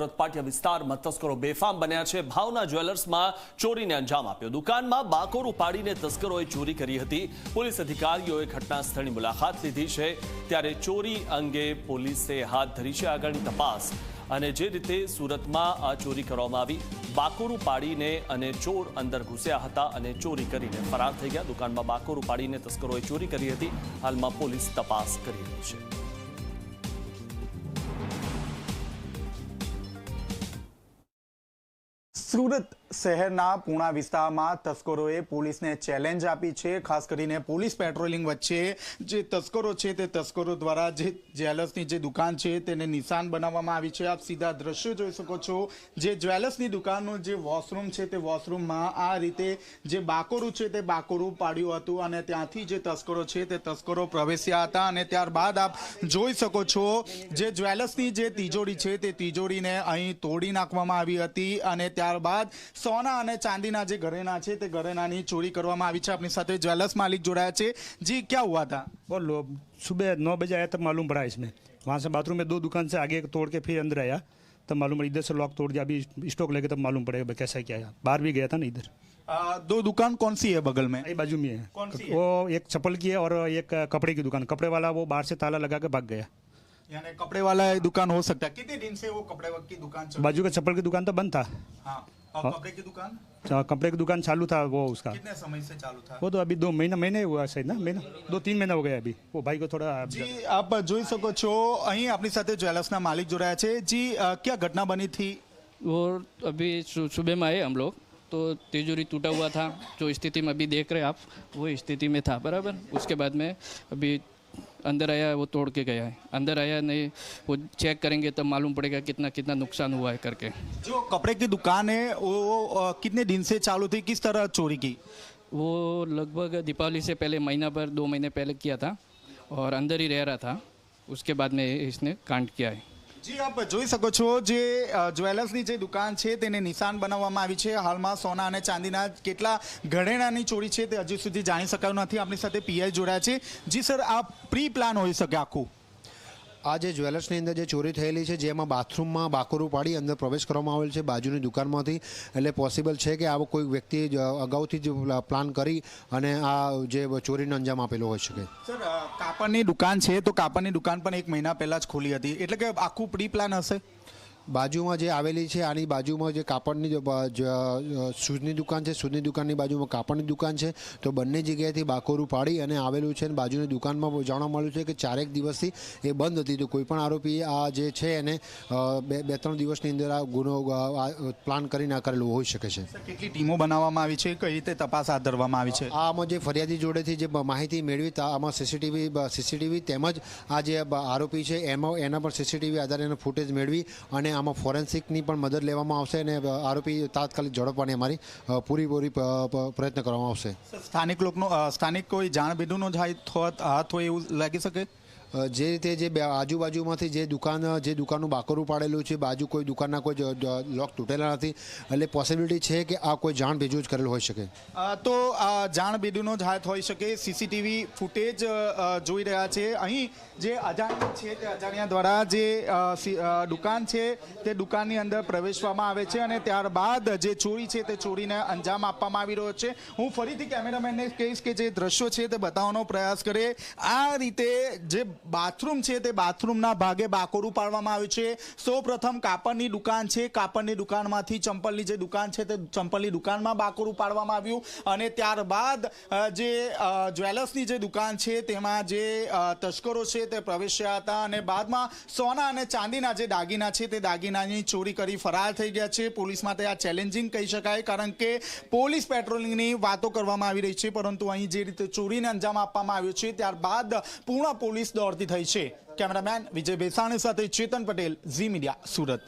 સુરત પાટિયા વિસ્તારમાં તસ્કરો બેફામ બન્યા છે। ભાવના જ્વેલર્સમાં ચોરીને અંજામ આપ્યો। દુકાનમાં બાકોર ઉપાડીને તસ્કરોએ ચોરી કરી હતી। પોલીસ અધિકારીઓએ ઘટના સ્થળની મુલાકાત લીધી છે, ત્યારે ચોરી અંગે પોલીસે હાથ ધરી છે આગળની તપાસ। અને જે રીતે સુરતમાં આ ચોરી કરવામાં આવી, બાકોર ઉપાડીને અને ચોર અંદર ઘૂસ્યા હતા અને ચોરી કરીને ફરાર થઈ ગયા। દુકાનમાં બાકોર ઉપાડીને તસ્કરોએ ચોરી કરી હતી। હાલમાં પોલીસ તપાસ કરી રહી છે। સુરત શહેરના પૂણા વિસ્તારમાં તસ્કરોએ પોલીસને ચેલેન્જ આપી છે। ખાસ કરીને પોલીસ પેટ્રોલિંગ વચ્ચે જે તસ્કરો છે તે તસ્કરો દ્વારા જે જ્વેલર્સની જે દુકાન છે તેને નિશાન બનાવવામાં આવી છે। આપ સીધા દ્રશ્યો જોઈ શકો છો। જે જ્વેલર્સની દુકાનનું જે વોશરૂમ છે તે વોશરૂમમાં આ રીતે જે બાકોરું છે તે બાકોરું પાડ્યું હતું અને ત્યાંથી જે તસ્કરો છે તે તસ્કરો પ્રવેશ્યા હતા। અને ત્યારબાદ આપ જોઈ શકો છો જે જ્વેલર્સની જે તિજોરી છે તે તિજોરીને અહીં તોડી નાખવામાં આવી હતી અને ત્યારબાદ सोना અને ચાંદીના જે ઘરેણા છે તે ઘરેણાની ચોરી કરવામાં આવી છે। આપની સાથે ज्वेलर्स मालिक जोड़ाया છે। जी, क्या हुआ था? बोलो, सुबह 9 बजे आया तब मालूम पड़ा इसमें। वहाँ से बाथरूम में 2 दुकान से आगे तोड़ के फिर अंदर आया, तब मालूम पड़ा। इधर से लॉक तोड़ दिया, अभी स्टॉक लेके तब मालूम पड़ेगा कैसा क्या है। बाहर भी गया था ना इधर। 2 दुकान कौन सी है बगल में? ये बाजू में है। कौन सी है? वो एक चप्पल की है और एक कपड़े की दुकान। कपड़े वाला वो बाहर से ताला लगा के भाग गया। यानी कपड़े वाला दुकान हो सकता है। कितने दिन से वो कपड़े की दुकान चल? बाजू का चप्पल की दुकान तो बंद था। हाँ, और कपड़े की दुकान? कपड़े की दुकान चालू था वो उसका। कितने समय से चालू था? वो तो अभी 2 महीने हुआ शायद ना, महीना 2-3 महीना हो गया अभी। वो भाई को थोड़ा जी, आप જોઈ શકો છો અહીં આપની સાથે જ્વેલર્સના માલિક જોડાયા છે। जी, क्या घटना बनी थी? वो अभी सुबह में आए हम लोग, तो तिजोरी टूटा हुआ था। जो स्थिति में अभी देख रहे हैं आप, वो स्थिति में था बराबर। उसके बाद में अभी अंदर आया, वो तोड़ के गया है। अंदर आया नहीं, वो चेक करेंगे तब मालूम पड़ेगा कितना कितना नुकसान हुआ है करके। जो कपड़े की दुकान है वो कितने दिन से चालू थी? किस तरह चोरी की? वो लगभग दीपावली से पहले महीना भर 2 महीने पहले किया था और अंदर ही रह रहा था। उसके बाद में इसने कांड किया है। जी, आप જોઈ શકો છો જે જ્વેલર્સની જે દુકાન છે તેને નિશાન બનાવવામાં આવી છે। હાલમાં સોના અને ચાંદીના કેટલા ઘરેણાની ચોરી છે તે હજી સુધી જાણી શકાયું નથી। આપણી સાથે પીઆઈ જોડાયા છે। જી સર, આ પ્રી પ્લાન હોઈ શકે આખું? આ જે જ્વેલર્સની અંદર જે ચોરી થયેલી છે, જેમાં બાથરૂમમાં બાકોરું પાડી અંદર પ્રવેશ કરવામાં આવેલ છે બાજુની દુકાનમાંથી। એટલે પોસિબલ છે કે આવો કોઈ વ્યક્તિએ અગાઉથી જ પ્લાન કરી અને આ જે ચોરીનો અંજામ આપેલો હોઈ શકે। સર, કાપડની દુકાન છે તો કાપડની દુકાન પણ 1 મહિના પહેલાં જ ખોલી હતી, એટલે કે આખું પ્રી પ્લાન હશે? બાજુમાં જે આવેલી છે આની બાજુમાં જે કાપડની શૂઝની દુકાન છે, શૂઝની દુકાનની બાજુમાં કાપડની દુકાન છે, તો બંને જગ્યાએથી બાકોરું પાડી અને આવેલું છે। અને બાજુની દુકાનમાં જાણવા મળ્યું છે કે 4 દિવસથી એ બંધ હતી, તો કોઈપણ આરોપી આ જે છે એને 2-3 દિવસની અંદર આ ગુનો પ્લાન કરીને કરેલું હોઈ શકે છે। કેટલી ટીમો બનાવવામાં આવી છે? કઈ રીતે તપાસ હાથ ધરવામાં આવી છે? આમાં જે ફરિયાદી જોડેથી જે માહિતી મેળવી, આમાં સીસીટીવી તેમજ આ જે આરોપી છે એના પર સીસીટીવી આધારે એનો ફૂટેજ મેળવી અને આમાં ફોરેન્સિકની પણ મદદ લેવામાં આવશે અને આરોપી તાત્કાલિક ઝડપવાની અમારી પૂરી પ્રયત્ન કરવામાં આવશે। સ્થાનિક કોઈ જાણ બીડુનો હાથ હોય એવું લાગી શકે? જે રીતે જે આજુબાજુમાંથી જે દુકાનનું બાકોરું પાડેલું છે, બાજુ કોઈ દુકાનના કોઈ લોક તૂટેલા નથી, એટલે પોસિબિલિટી છે કે આ કોઈ જાણ ભેજું જ કરેલું હોઈ શકે। તો આ જાણ બીડુનો જ હાથ હોઈ શકે। સીસીટીવી ફૂટેજ જોઈ રહ્યા છે। અહીં જે અજાણ્યા છે તે અજાણ્યા દ્વારા જે દુકાન છે તે દુકાનની અંદર પ્રવેશવામાં આવે છે અને ત્યારબાદ જે ચોરી છે તે ચોરીને અંજામ આપવામાં આવી રહ્યો છે। હું ફરીથી કેમેરામેનને કહીશ કે જે દ્રશ્યો છે તે બતાવવાનો પ્રયાસ કરે। આ રીતે જે બાથરૂમ છે તે બાથરૂમના ભાગે બાકોરું પાડવામાં આવ્યું છે। સૌપ્રથમ કાપડની દુકાન છે, કાપડની દુકાનમાંથી ચંપલની જે દુકાન છે તે ચંપલની દુકાનમાં બાકોરું પાડવામાં આવ્યું અને ત્યારબાદ જે જ્વેલર્સની જે દુકાન છે તેમાં જે તસ્કરો છે તે પ્રવેશ્યા હતા અને બાદમાં સોના અને ચાંદીના જે દાગીના છે તે દાગીનાની ચોરી કરી ફરાર થઈ ગયા છે। પોલીસ માટે આ ચેલેન્જિંગ કહી શકાય, કારણ કે પોલીસ પેટ્રોલિંગની વાતો કરવામાં આવી રહી છે, પરંતુ અહીં જે રીતે ચોરીને અંજામ આપવામાં આવ્યો છે ત્યારબાદ પૂર્ણ પોલીસ દોડતી થઈ છે। કેમેરામેન વિજય બેસાણી સાથે ચેતન પટેલ, ઝી મીડિયા, સુરત।